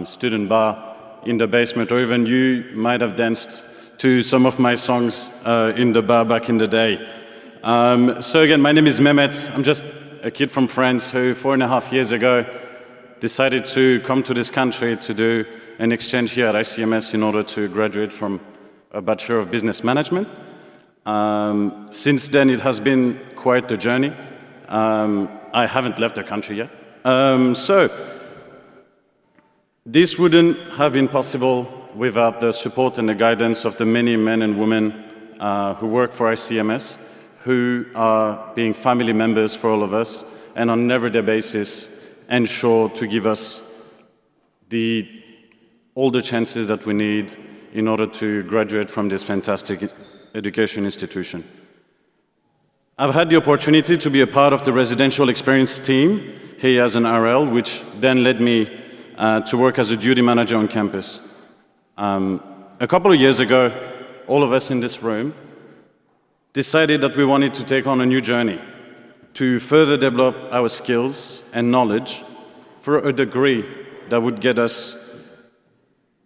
student bar in the basement, or even you might have danced to some of my songs in the bar back in the day. So again, my name is Mehmet. I'm just a kid from France who 4.5 years ago decided to come to this country to do an exchange here at ICMS in order to graduate from a Bachelor of Business Management. Since then, it has been quite the journey. I haven't left the country yet. So this wouldn't have been possible without the support and the guidance of the many men and women who work for ICMS, who are being family members for all of us, and on an everyday basis ensure to give us all the chances that we need in order to graduate from this fantastic education institution. I've had the opportunity to be a part of the residential experience team here as an RL, which then led me to work as a duty manager on campus. A couple of years ago, all of us in this room decided that we wanted to take on a new journey to further develop our skills and knowledge for a degree that would get us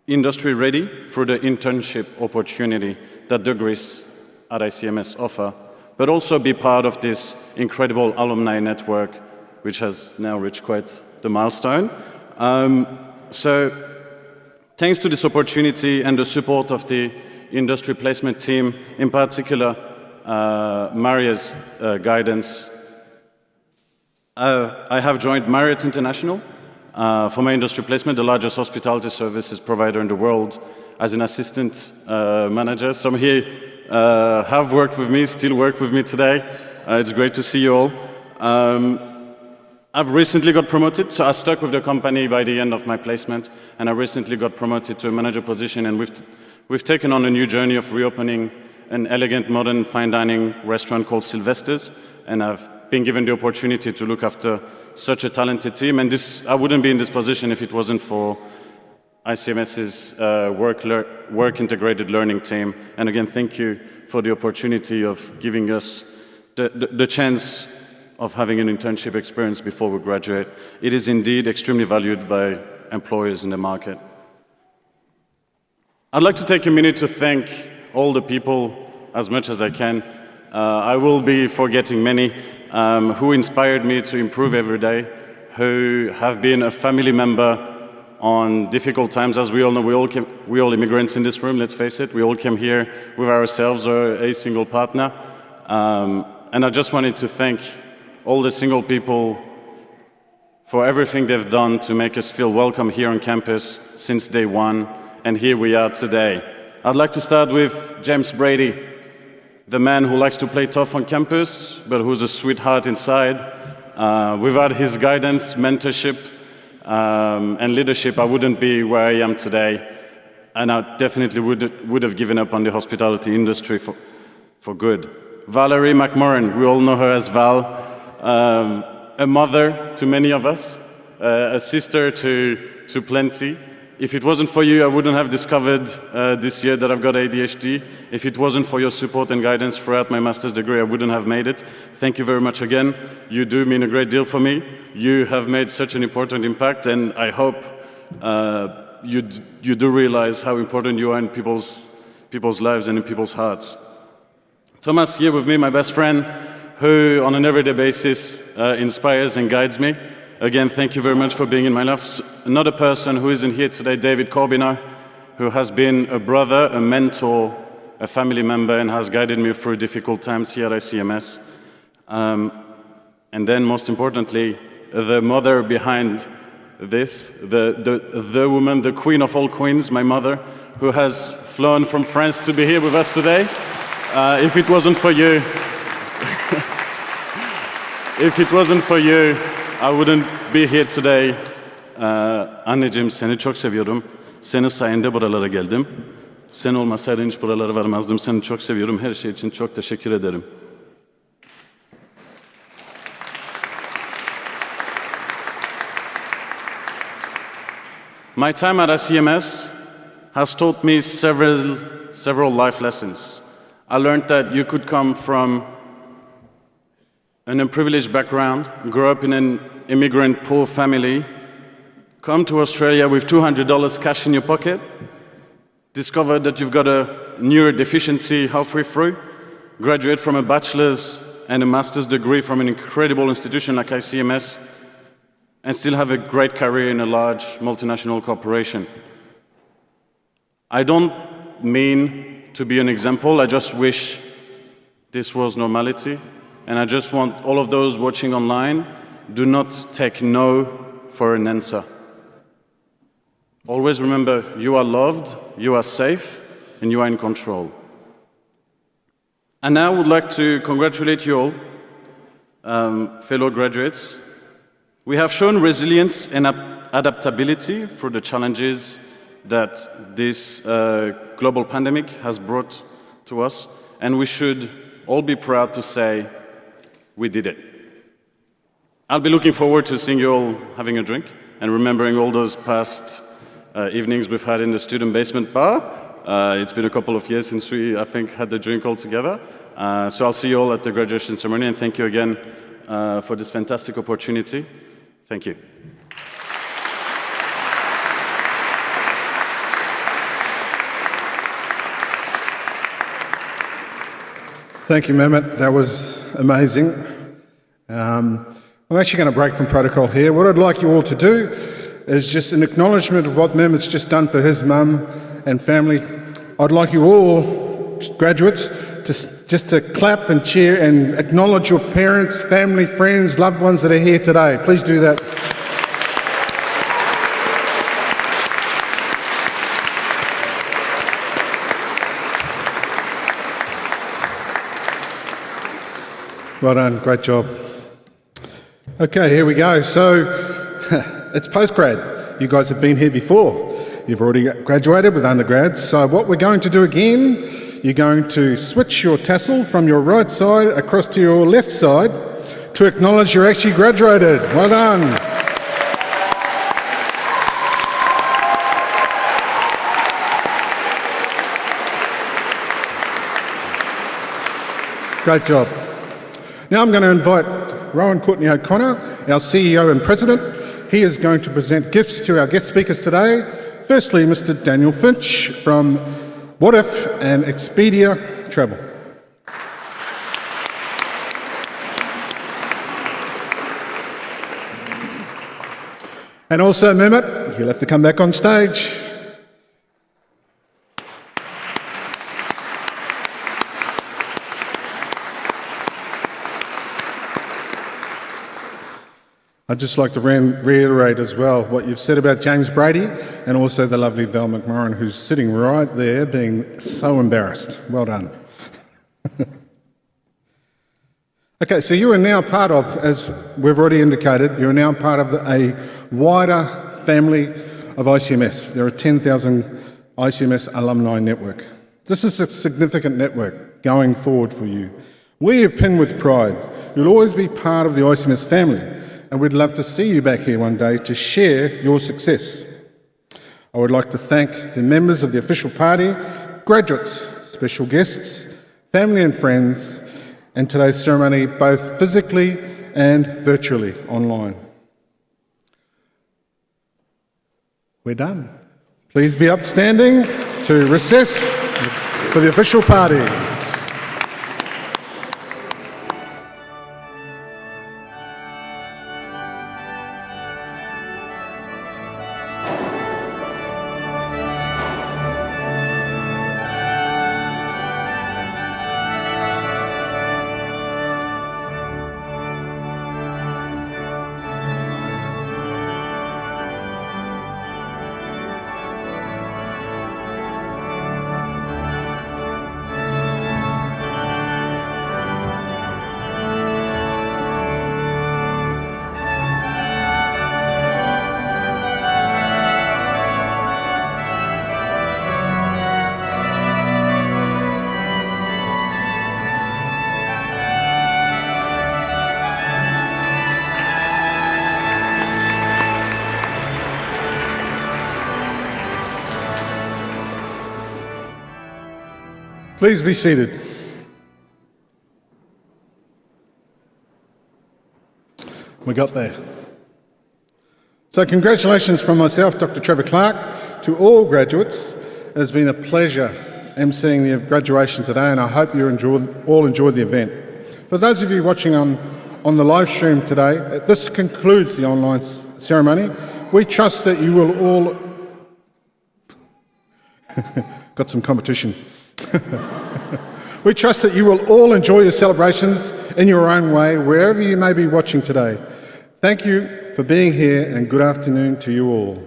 industry ready for the internship opportunity that degrees at ICMS offer, but also be part of this incredible alumni network, which has now reached quite the milestone. So thanks to this opportunity and the support of the industry placement team, in particular Maria's guidance, I have joined Marriott International for my industry placement, the largest hospitality services provider in the world, as an assistant manager. Some here have worked with me, still work with me today. It's great to see you all. I've recently got promoted, so I stuck with the company by the end of my placement, and I recently got promoted to a manager position, and we've taken on a new journey of reopening an elegant, modern, fine dining restaurant called Sylvester's, and I've been given the opportunity to look after such a talented team, and I wouldn't be in this position if it wasn't for ICMS's work integrated learning team. And again, thank you for the opportunity of giving us the chance of having an internship experience before we graduate. It is indeed extremely valued by employers in the market. I'd like to take a minute to thank all the people as much as I can. I will be forgetting many who inspired me to improve every day, who have been a family member on difficult times. As we all know, we all immigrants in this room, let's face it. We all came here with ourselves or a single partner. And I just wanted to thank all the single people for everything they've done to make us feel welcome here on campus since day one, and here we are today. I'd like to start with James Brady, the man who likes to play tough on campus, but who's a sweetheart inside. Without his guidance, mentorship, and leadership, I wouldn't be where I am today, and I definitely would have given up on the hospitality industry for good. Valerie McMorran, we all know her as Val, a mother to many of us, a sister to plenty. If it wasn't for you, I wouldn't have discovered this year that I've got ADHD. If it wasn't for your support and guidance throughout my master's degree, I wouldn't have made it. Thank you very much again. You do mean a great deal for me. You have made such an important impact, and I hope you do realize how important you are in people's lives and in people's hearts. Thomas, here with me, my best friend, who on an everyday basis inspires and guides me. Again, thank you very much for being in my life. Another person who isn't here today, David Corbiner, who has been a brother, a mentor, a family member, and has guided me through difficult times here at ICMS. And then, most importantly, the mother behind this, the woman, the queen of all queens, my mother, who has flown from France to be here with us today. If it wasn't for you, I wouldn't be here today. Anneciğim, seni çok seviyorum. Senin sayende buralara geldim. Sen olmasaydın hiç buralara varmazdım. Seni çok seviyorum. Her şey için çok teşekkür ederim. My time at ICMS has taught me several life lessons. I learned that you could come from an unprivileged background, grow up in an immigrant poor family, come to Australia with $200 cash in your pocket, discover that you've got a neurodeficiency halfway through, graduate from a bachelor's and a master's degree from an incredible institution like ICMS, and still have a great career in a large multinational corporation. I don't mean to be an example, I just wish this was normality. And I just want all of those watching online, do not take no for an answer. Always remember, you are loved, you are safe, and you are in control. And now I would like to congratulate you all, fellow graduates. We have shown resilience and adaptability for the challenges that this global pandemic has brought to us, and we should all be proud to say, we did it. I'll be looking forward to seeing you all having a drink and remembering all those past evenings we've had in the student basement bar. It's been a couple of years since we, I think, had the drink all together. So I'll see you all at the graduation ceremony, and thank you again for this fantastic opportunity. Thank you. Thank you, Mehmet. That was amazing. I'm actually going to break from protocol here. What I'd like you all to do is just an acknowledgement of what Mehmet's just done for his mum and family. I'd like you all, graduates, just to clap and cheer and acknowledge your parents, family, friends, loved ones that are here today. Please do that. Well done, great job. Okay, here we go. So, it's postgrad. You guys have been here before. You've already graduated with undergrads. So what we're going to do again, you're going to switch your tassel from your right side across to your left side to acknowledge you're actually graduated. Well done. Great job. Now I'm going to invite Rowan Courtney O'Connor, our CEO and President. He is going to present gifts to our guest speakers today. Firstly, Mr. Daniel Finch from What If and Expedia Travel. And also Mehmet, you'll have to come back on stage. I'd just like to reiterate as well what you've said about James Brady and also the lovely Val McMorrin, who's sitting right there being so embarrassed. Well done. Okay, so you are now part of, as we've already indicated, you're now part of a wider family of ICMS. There are 10,000 ICMS alumni network. This is a significant network going forward for you. We at Penn with pride. You'll always be part of the ICMS family, and we'd love to see you back here one day to share your success. I would like to thank the members of the official party, graduates, special guests, family and friends, and today's ceremony both physically and virtually online. We're done. Please be upstanding to recess for the official party. Please be seated. We got there. So congratulations from myself, Dr. Trevor Clark, to all graduates. It has been a pleasure emceeing the graduation today, and I hope you all enjoyed the event. For those of you watching on the live stream today, this concludes the online ceremony. We trust that you will all... got some competition. We trust that you will all enjoy your celebrations in your own way, wherever you may be watching today. Thank you for being here, and good afternoon to you all.